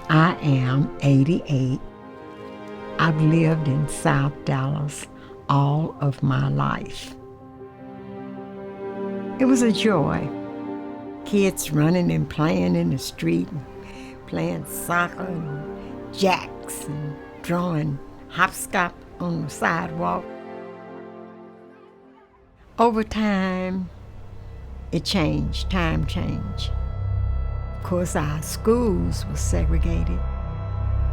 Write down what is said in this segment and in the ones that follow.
I am 88. I've lived in South Dallas all of my life. It was a joy. Kids running and playing in the street, and playing soccer and jacks and drawing hopscotch on the sidewalk. Over time, it changed, time changed. Of course, our schools were segregated.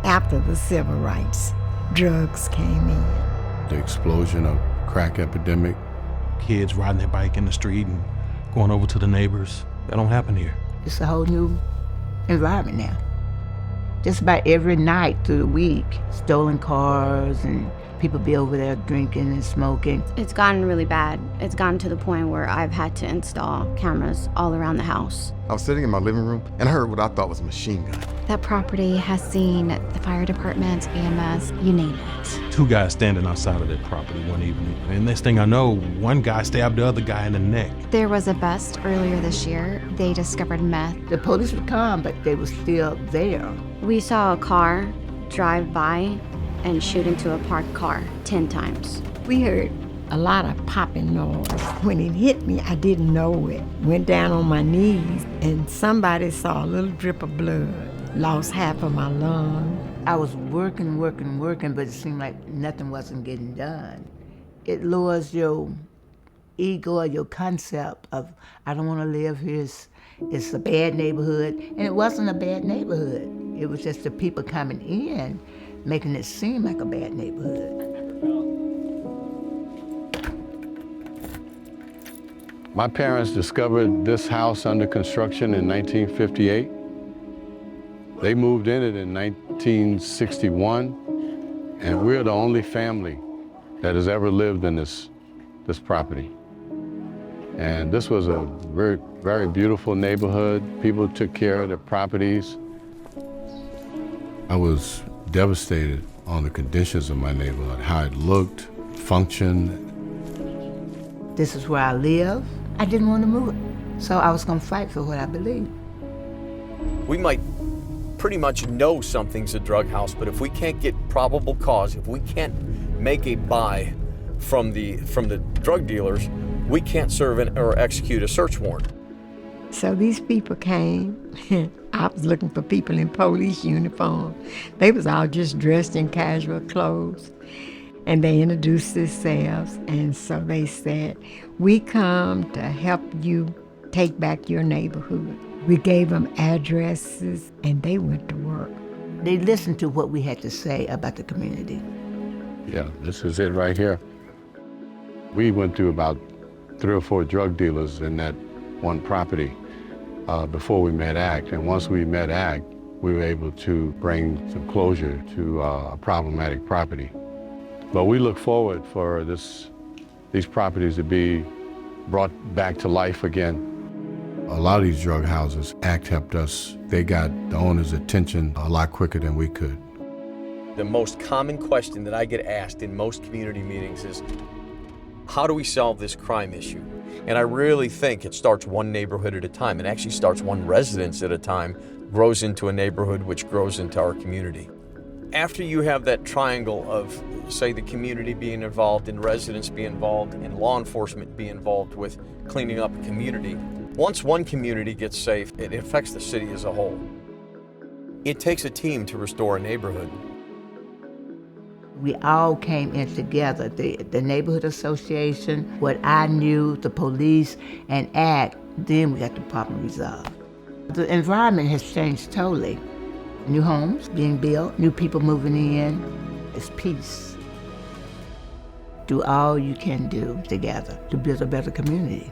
After the civil rights, drugs came in. The explosion of crack epidemic. Kids riding their bike in the street and going over to the neighbors. That don't happen here. It's a whole new environment now. Just about every night through the week, stolen cars and people be over there drinking and smoking. It's gotten really bad. It's gotten to the point where I've had to install cameras all around the house. I was sitting in my living room and I heard what I thought was a machine gun. That property has seen the fire department, EMS, you name it. Two guys standing outside of that property one evening. And next thing I know, one guy stabbed the other guy in the neck. There was a bust earlier this year. They discovered meth. The police would come, but they were still there. We saw a car drive by and shoot into a parked car 10 times. We heard a lot of popping noise. When it hit me, I didn't know it. Went down on my knees and somebody saw a little drip of blood. Lost half of my lung. I was working, but it seemed like nothing wasn't getting done. It lowers your ego or your concept of, I don't want to live here, it's a bad neighborhood. And it wasn't a bad neighborhood. It was just the people coming in, making it seem like a bad neighborhood. My parents discovered this house under construction in 1958. They moved in it in 1961, and we're the only family that has ever lived in this property. And this was a very, very beautiful neighborhood. People took care of their properties. I was devastated on the conditions of my neighborhood, how it looked, functioned. This is where I live. I didn't want to move it, so I was going to fight for what I believed. We might pretty much know something's a drug house, but if we can't get probable cause, if we can't make a buy from the drug dealers, we can't serve or execute a search warrant. So these people came. I was looking for people in police uniform. They was all just dressed in casual clothes. And they introduced themselves, and so they said, we come to help you take back your neighborhood. We gave them addresses, and they went to work. They listened to what we had to say about the community. Yeah, this is it right here. We went through about 3 or 4 drug dealers in that one property before we met ACT. And once we met ACT, we were able to bring some closure to a problematic property. But we look forward for these properties to be brought back to life again. A lot of these drug houses, ACT helped us. They got the owner's attention a lot quicker than we could. The most common question that I get asked in most community meetings is, how do we solve this crime issue? And I really think it starts one neighborhood at a time. It actually starts one residence at a time, grows into a neighborhood, which grows into our community. After you have that triangle of, say, the community being involved and residents being involved and law enforcement being involved with cleaning up a community, once one community gets safe, it affects the city as a whole. It takes a team to restore a neighborhood. We all came in together, the neighborhood association, what I knew, the police, and ACT, then we got the problem resolved. The environment has changed totally. New homes being built, new people moving in. It's peace. Do all you can do together to build a better community.